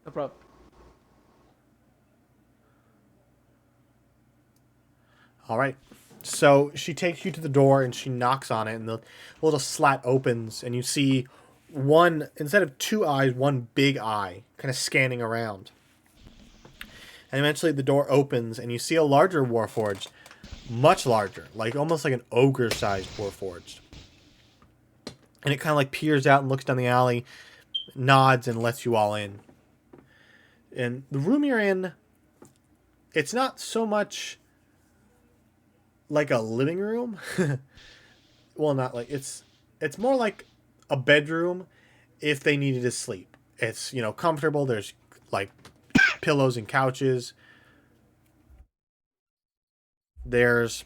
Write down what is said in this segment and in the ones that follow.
No problem. All right. So she takes you to the door and she knocks on it, and the little slat opens, and you see one, instead of two eyes, one big eye kind of scanning around. And eventually the door opens, and you see a larger Warforged, much larger, like almost like an ogre sized Warforged. And it kind of like peers out and looks down the alley, nods, and lets you all in. And the room you're in, it's not so much like a living room. Well, not like it's more like a bedroom if they needed to sleep. It's, comfortable. There's like pillows and couches. There's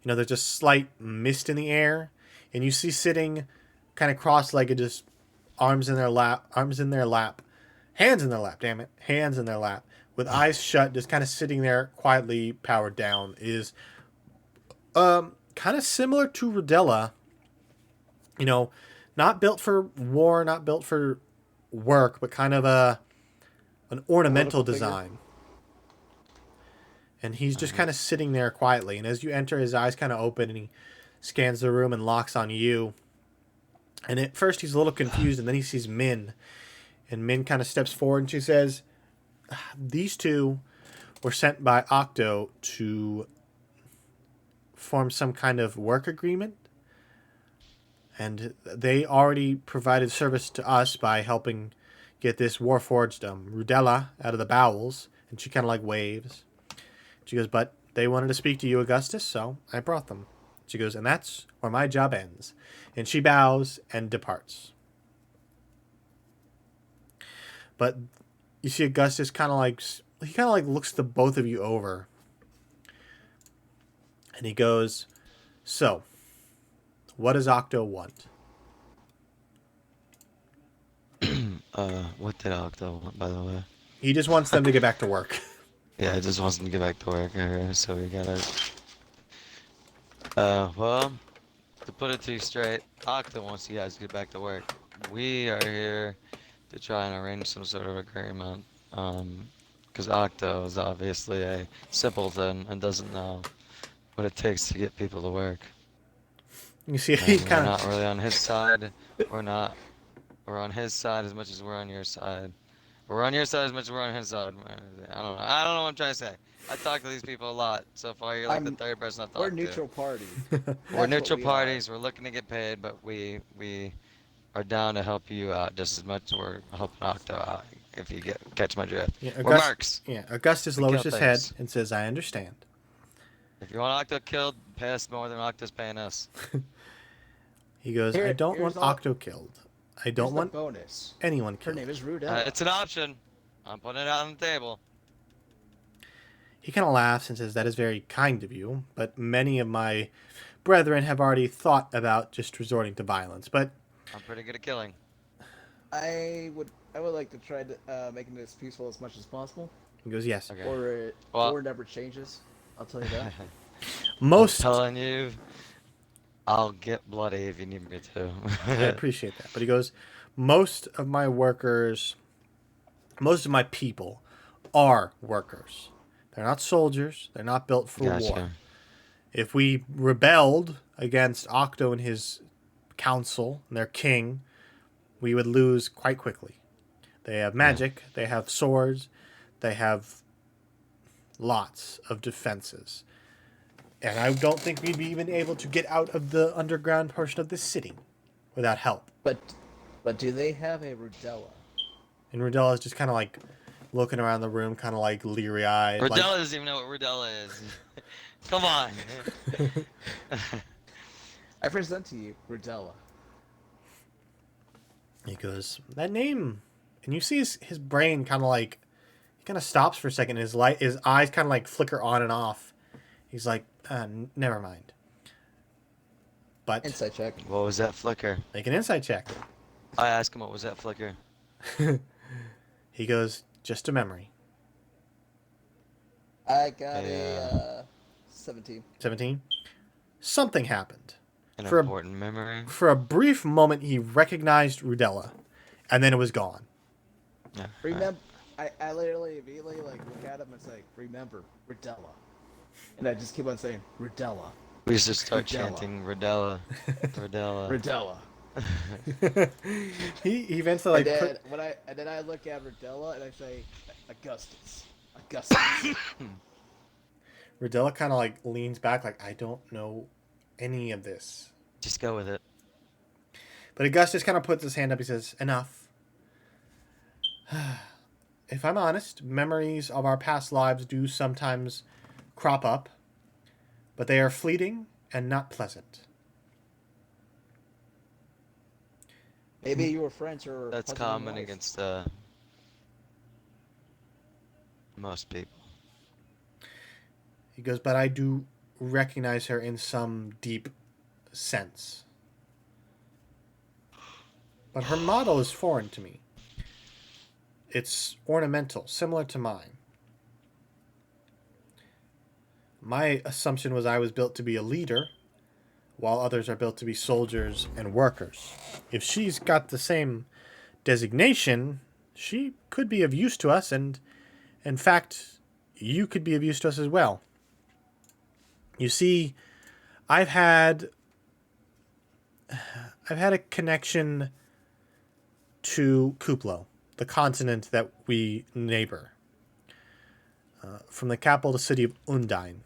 there's just slight mist in the air, and you see sitting kind of cross-legged, just arms in their lap, hands in their lap, damn it, hands in their lap, with eyes shut, just kind of sitting there quietly powered down, is kind of similar to Rodella. You know, not built for war, not built for work, but kind of an ornamental Political figure. design. And he's just kind of sitting there quietly. And as you enter, his eyes kind of open, and he scans the room and locks on you. And at first he's a little confused, and then he sees Min. And Min kind of steps forward, and she says, these two were sent by Octo to form some kind of work agreement. And they already provided service to us by helping get this Warforged Rudella out of the Bowels. And she kind of like waves. She goes, but they wanted to speak to you, Augustus, so I brought them. She goes, and that's where my job ends. And she bows and departs. But you see Augustus kind of like looks the both of you over. And he goes, so, what does Octo want? What did Octo want, by the way? He just wants them to get back to work. Yeah, I just wants him to get back to work. Okay, so we gotta. Well, to put it to you straight, Octo wants you guys to get back to work. We are here to try and arrange some sort of agreement. Because Octo is obviously a simpleton and doesn't know what it takes to get people to work. You see, he And we're kind not of... really on his side. We're not. We're on his side as much as we're on your side. We're on your side as much as we're on his side. I don't know. I don't know what I'm trying to say. I talk to these people a lot. So far, you're like the I'm. third person I've We're talked to. neutral party. We're That's what neutral we are. parties. We're looking to get paid, but we are down to help you out just as much as we're helping Octo out. If you catch my drift. Yeah, We're mercs. Augustus We lowers kill his head things. and says, I understand. If you want Octo killed, pay us more than Octo's paying us. He goes, I don't want Here's all. Octo killed. I Here's don't the want bonus. anyone Her killed. name is Rudella. It's an option. I'm putting it out on the table. He kind of laughs and says, that is very kind of you, but many of my brethren have already thought about just resorting to violence. But I'm pretty good at killing. I would like to try to making this peaceful as much as possible, he goes, yes. Okay. Or Well, it never changes. I'll tell you that. I'm Most, telling you, I'll get bloody if you need me I to. appreciate that. But he goes, most of my workers, most of my people are workers. They're not soldiers. They're not built for war. Gotcha. If we rebelled against Octo and his council and their king, we would lose quite quickly. They have Yeah. magic, they have swords, they have lots of defenses. And I don't think we'd be even able to get out of the underground portion of this city without help. but, but do they have a Rudella? And Rudella is just kind of like looking around the room, kind of like leery eyed. Like, Rudella doesn't even know what Rudella is. Come on. I present to you Rudella. he goes, that name. And you see his brain kind of like, he kind of stops for a second. His eyes kind of like flicker on and off. He's like, never mind. But Insight check. What was that flicker? make an insight check. I asked him what was that flicker. He goes, just a memory. I got Yeah. a 17. 17. Something happened. An For a, important memory. for a brief moment, he recognized Rudella, and then it was gone. Yeah. All right. Remember, I literally immediately like look at him and say, "Remember, Rodella," and I just keep on saying, "Rodella, We should start Rodella, chanting Rodella, Rodella. Rodella." he eventually And like then I look at Rodella and I say, "Augustus, Augustus." Rodella kind of like leans back like I don't know any of this. Just go with it. But Augustus kind of puts his hand up. He says, "Enough. If I'm honest, memories of our past lives do sometimes crop up, but they are fleeting and not pleasant." Maybe you were French or That's husband and common wife. against most people. He goes, "But I do recognize her in some deep sense. But her model is foreign to me. It's ornamental, similar to mine. My assumption was I was built to be a leader, while others are built to be soldiers and workers. If she's got the same designation, she could be of use to us, and in fact, you could be of use to us as well. You see, I've had a connection to Kuplo, the continent that we neighbor, from the capital city of Undine.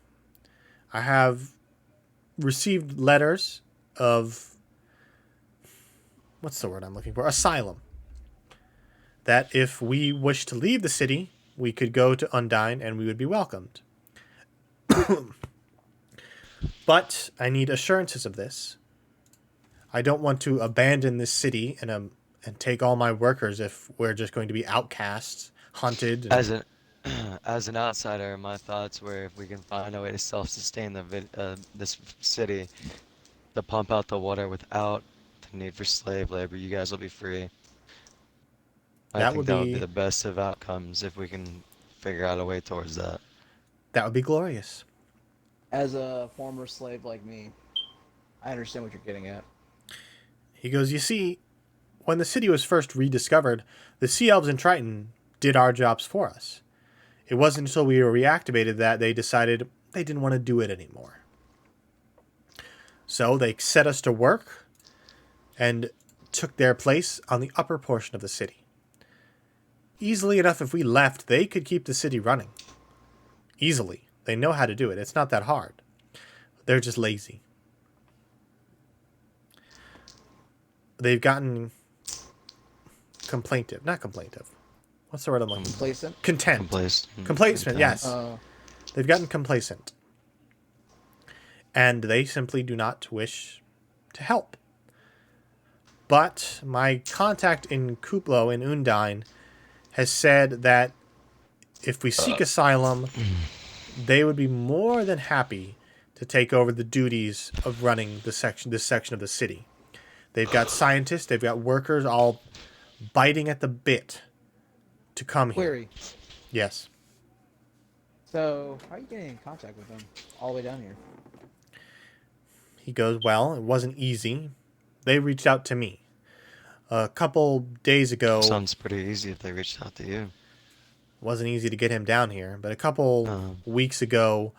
I have received letters of what's the word I'm looking for? Asylum. That if we wish to leave the city, we could go to Undine and we would be welcomed. But I need assurances of this. I don't want to abandon this city and take all my workers if we're just going to be outcasts, hunted. As an as an outsider, my thoughts were if we can find a way to self-sustain this city, to pump out the water without the need for slave labor, you guys will be free. I That think would that would be be the best of outcomes if we can figure out a way towards that. glorious. As a former slave like me, I understand what you're getting at. He goes, you see, when the city was first rediscovered, the Sea Elves and Triton did our jobs for us. It wasn't until we were reactivated that they decided they didn't want to do it anymore. So they set us to work and took their place on the upper portion of the city. Easily enough, if we left, they could keep the city running. Easily. They know how to do it. It's not that hard. They're just lazy. They've gotten complaintive. Not complaintive. What's the word I'm looking for? Complacent. Content. Complacent. Complacent, yes. Uh, They've gotten complacent. And they simply do not wish to help. But my contact in Kuplo in Undine has said that if we seek asylum, they would be more than happy to take over the duties of running this section of the city. They've got scientists, they've got workers all biting at the bit to come here. query. Yes. So, how are you getting in contact with them all the way down here? He goes, well, it wasn't easy. They reached out to me. A couple days ago, Sounds pretty easy if they reached out to you. wasn't easy to get him down here, but a couple Uh, weeks ago,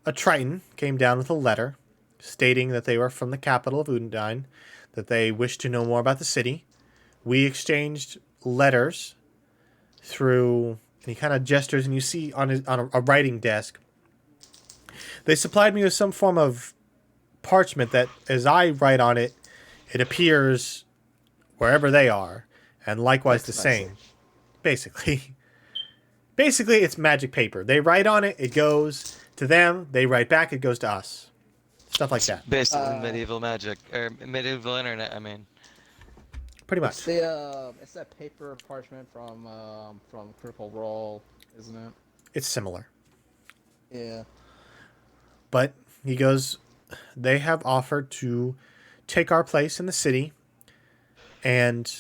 a Triton came down with a letter stating that they were from the capital of Undine, that they wished to know more about the city. We exchanged letters through, and he kind of gestures, and you see on a writing desk, they supplied me with some form of parchment that, as I write on it, it appears wherever they are, and likewise That's the nice. same. Basically. Basically, it's magic paper. They write on it, it goes to them. They write back, it goes to us. Stuff like that. Basically medieval magic, or medieval internet, I mean. Pretty It's much. it's that paper parchment from Critical Role, isn't it? It's similar. Yeah. But he goes, they have offered to take our place in the city, and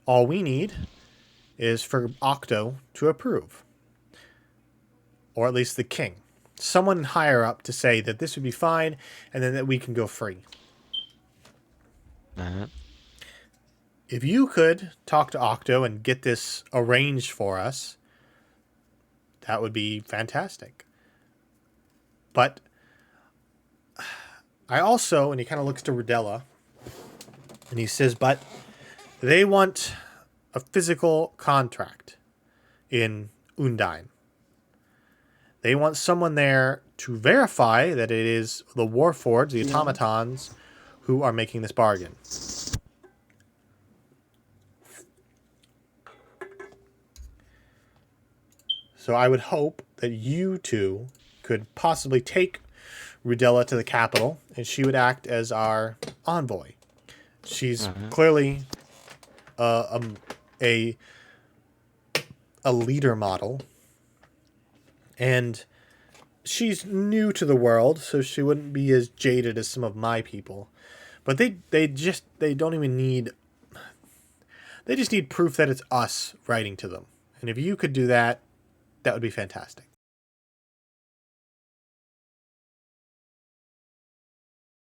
all we need is for Octo to approve. Or at least the king. Someone higher up to say that this would be fine, and then that we can go free. Uh-huh. if you could talk to Octo and get this arranged for us, that would be fantastic. But I also, and he kind of looks to Rodella, and he says, but they want a physical contract in Undine. They want someone there to verify that it is the Warforged, the automatons, who are making this bargain. So I would hope that you two could possibly take Rudella to the capital, and she would act as our envoy. She's clearly a leader model, and she's new to the world, so she wouldn't be as jaded as some of my people. But they don't even need. They just need proof that it's us writing to them, and if you could do that, that would be fantastic.